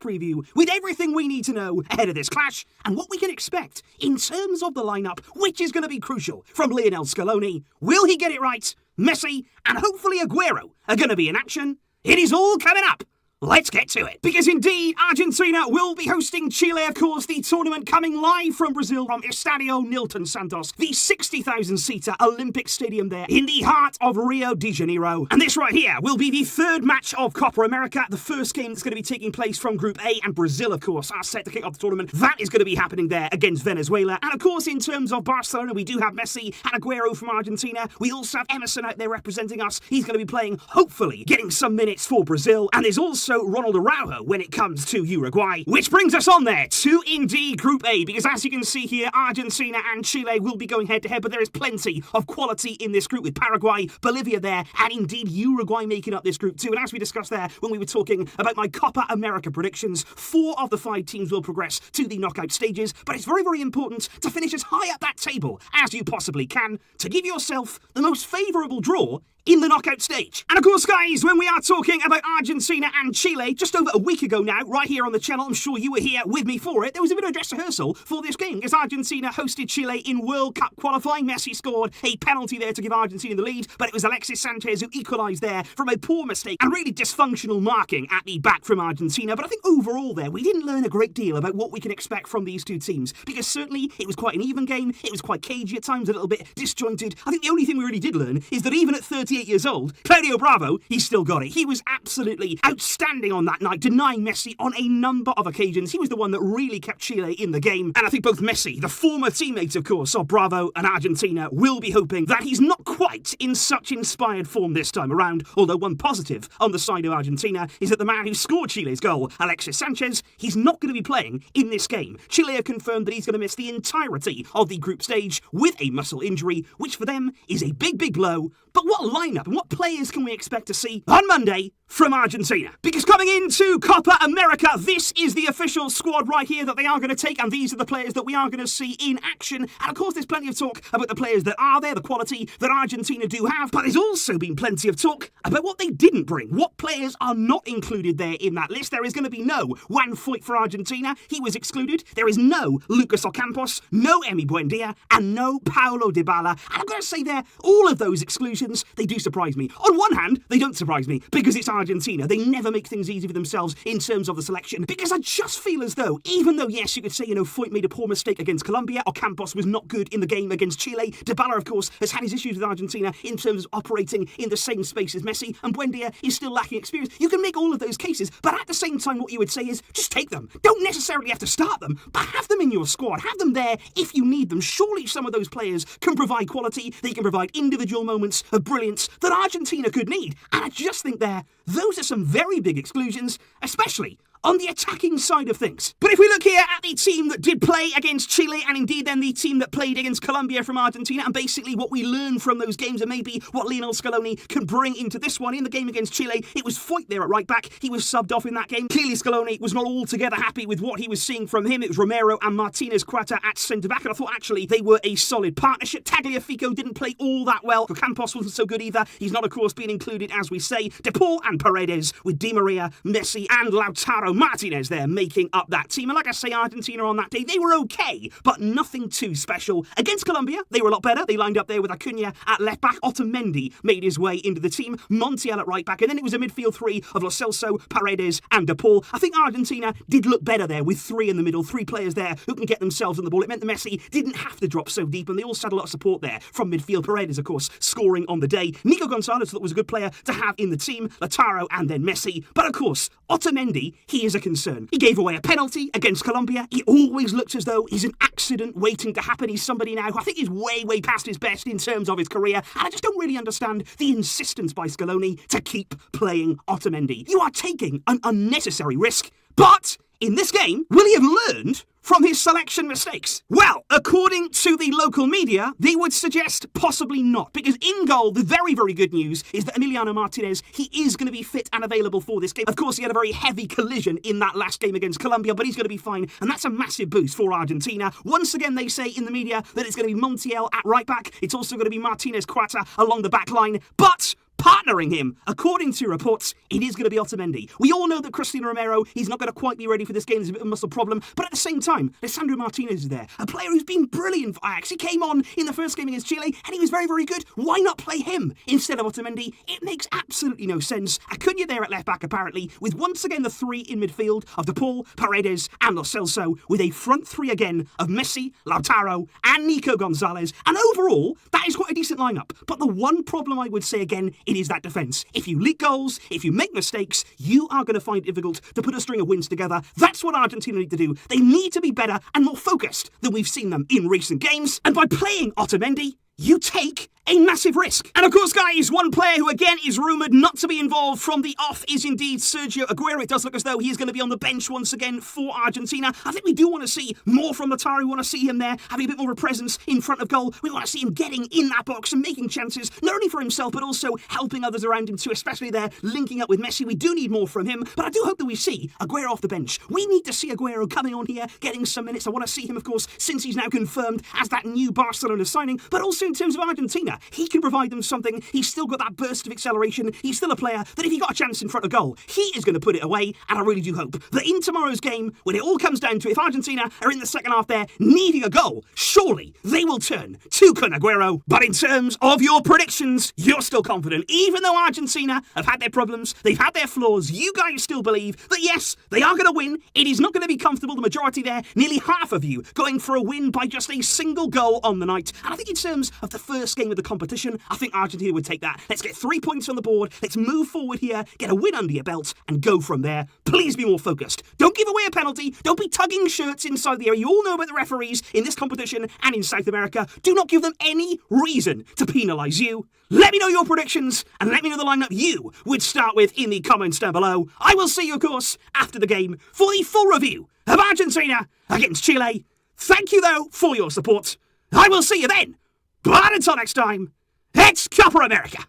preview with everything we need to know ahead of this clash and what we can expect in terms of the lineup, which is going to be crucial from Lionel Scaloni. Will he get it right? Messi and hopefully Aguero are going to be in action. It is all coming up. Let's get to it. Because indeed, Argentina will be hosting Chile, of course, the tournament coming live from Brazil from Estadio Nilton Santos, the 60,000-seater Olympic Stadium there in the heart of Rio de Janeiro. And this right here will be the third match of Copa America, the first game that's going to be taking place from Group A, and Brazil, of course, are set to kick off the tournament. That is going to be happening there against Venezuela. And of course, in terms of Barcelona, we do have Messi and Aguero from Argentina. We also have Emerson out there representing us. He's going to be playing, hopefully, getting some minutes for Brazil. And there's also Ronald Araujo when it comes to Uruguay, which brings us on there to indeed Group A, because as you can see here, Argentina and Chile will be going head-to-head, but there is plenty of quality in this group with Paraguay, Bolivia there, and indeed Uruguay making up this group too. And as we discussed there when we were talking about my Copa America predictions, 4 of the 5 teams will progress to the knockout stages, but it's very, very important to finish as high up that table as you possibly can to give yourself the most favourable draw in the knockout stage. And of course, guys, when we are talking about Argentina and Chile, just over a week ago now, right here on the channel, I'm sure you were here with me for it, there was a bit of a dress rehearsal for this game, as Argentina hosted Chile in World Cup qualifying. Messi scored a penalty there to give Argentina the lead, but it was Alexis Sanchez who equalised there from a poor mistake and really dysfunctional marking at the back from Argentina. But I think overall there, we didn't learn a great deal about what we can expect from these two teams, because certainly it was quite an even game, it was quite cagey at times, a little bit disjointed. I think the only thing we really did learn is that even at 38 years old, Claudio Bravo, he's still got it. He was absolutely outstanding on that night, denying Messi on a number of occasions. He was the one that really kept Chile in the game. And I think both Messi, the former teammate, of course, of Bravo and Argentina, will be hoping that he's not quite in such inspired form this time around. Although one positive on the side of Argentina is that the man who scored Chile's goal, Alexis Sanchez, he's not going to be playing in this game. Chile have confirmed that he's going to miss the entirety of the group stage with a muscle injury, which for them is a big, big blow. But what lineup and what players can we expect to see on Monday from Argentina? Because coming into Copa America, this is the official squad right here that they are going to take, and these are the players that we are going to see in action. And of course, there's plenty of talk about the players that are there, the quality that Argentina do have, but there's also been plenty of talk about what they didn't bring, what players are not included there in that list. There is going to be no Juan Foyt for Argentina. He was excluded. There is no Lucas Ocampos, no Emi Buendia, and no Paulo Dybala. And I'm going to say there, all of those exclusions, they do surprise me. On one hand, they don't surprise me because it's Argentina. They never make things easy for themselves in terms of the selection, because I just feel as though, even though, yes, you could say, Foyt made a poor mistake against Colombia, Ocampos was not good in the game against Chile, Dybala, of course, has had his issues with Argentina in terms of operating in the same space as Messi, and Buendia is still lacking experience. You can make all of those cases, but at the same time, what you would say is, just take them. Don't necessarily have to start them, but have them in your squad. Have them there if you need them. Surely some of those players can provide quality. They can provide individual moments of brilliance that Argentina could need. And I just think those are some very big exclusions, especially on the attacking side of things. But if we look here at the team that did play against Chile, and indeed then the team that played against Colombia from Argentina, and basically what we learned from those games, and maybe what Lionel Scaloni can bring into this one. In the game against Chile, it was Foyt there at right back. He was subbed off in that game. Clearly Scaloni was not altogether happy with what he was seeing from him. It was Romero and Martinez Cuarta at centre-back, and I thought actually they were a solid partnership. Tagliafico didn't play all that well. Campos wasn't so good either. He's not, of course, being included, as we say. De Paul and Paredes, with Di Maria, Messi and Lautaro Martinez there making up that team. And like I say, Argentina on that day, they were okay, but nothing too special. Against Colombia, they were a lot better. They lined up there with Acuna at left back. Otamendi made his way into the team. Montiel at right back. And then it was a midfield 3 of Lo Celso, Paredes and De Paul. I think Argentina did look better there with 3 in the middle, 3 players there who can get themselves on the ball. It meant that Messi didn't have to drop so deep, and they also had a lot of support there from midfield. Paredes, of course, scoring on the day. Nico Gonzalez thought was a good player to have in the team. Lautaro and then Messi. But of course, Otamendi, he is a concern. He gave away a penalty against Colombia. He always looks as though he's an accident waiting to happen. He's somebody now who I think is way, way past his best in terms of his career. And I just don't really understand the insistence by Scaloni to keep playing Otamendi. You are taking an unnecessary risk, but in this game, will he have learned from his selection mistakes? Well, according to the local media, they would suggest possibly not, because in goal, the very, very good news is that Emiliano Martinez, he is going to be fit and available for this game. Of course, he had a very heavy collision in that last game against Colombia, but he's going to be fine, and that's a massive boost for Argentina. Once again, they say in the media that it's going to be Montiel at right back. It's also going to be Martinez Cuarta along the back line, but partnering him. According to reports, it is going to be Otamendi. We all know that Cristiano Romero, he's not going to quite be ready for this game. There's a bit of a muscle problem. But at the same time, Lisandro Martinez is there. A player who's been brilliant for Ajax. He came on in the first game against Chile, and he was very, very good. Why not play him instead of Otamendi? It makes absolutely no sense. Acuna there at left back, apparently, with once again the three in midfield of De Paul, Paredes, and Lo Celso, with a front three again of Messi, Lautaro, and Nico Gonzalez. And overall, that is quite a decent lineup. But the one problem I would say again, it is that defence. If you leak goals, if you make mistakes, you are going to find it difficult to put a string of wins together. That's what Argentina need to do. They need to be better and more focused than we've seen them in recent games. And by playing Otamendi, you take a massive risk. And of course, guys, one player who again is rumoured not to be involved from the off is indeed Sergio Aguero. It does look as though he is going to be on the bench once again for Argentina. I think we do want to see more from Lautaro. We want to see him there having a bit more of a presence in front of goal. We want to see him getting in that box and making chances, not only for himself, but also helping others around him too, especially there linking up with Messi. We do need more from him, but I do hope that we see Aguero off the bench. We need to see Aguero coming on here, getting some minutes. I want to see him, of course, since he's now confirmed as that new Barcelona signing, but also in terms of Argentina. He can provide them something. He's still got that burst of acceleration. He's still a player that if he got a chance in front of goal, he is going to put it away. And I really do hope that in tomorrow's game, when it all comes down to it, if Argentina are in the second half there needing a goal, surely they will turn to Kun Aguero. But in terms of your predictions, you're still confident. Even though Argentina have had their problems, they've had their flaws, you guys still believe that yes, they are going to win. It is not going to be comfortable. The majority there, nearly half of you, going for a win by just a single goal on the night. And I think in terms of the first game of the competition, I think Argentina would take that. Let's get 3 points on the board. Let's move forward here, get a win under your belt, and go from there. Please be more focused. Don't give away a penalty. Don't be tugging shirts inside the area. You all know about the referees in this competition and in South America. Do not give them any reason to penalise you. Let me know your predictions, and let me know the lineup you would start with in the comments down below. I will see you, of course, after the game for the full review of Argentina against Chile. Thank you, though, for your support. I will see you then. But until next time, it's Copa America.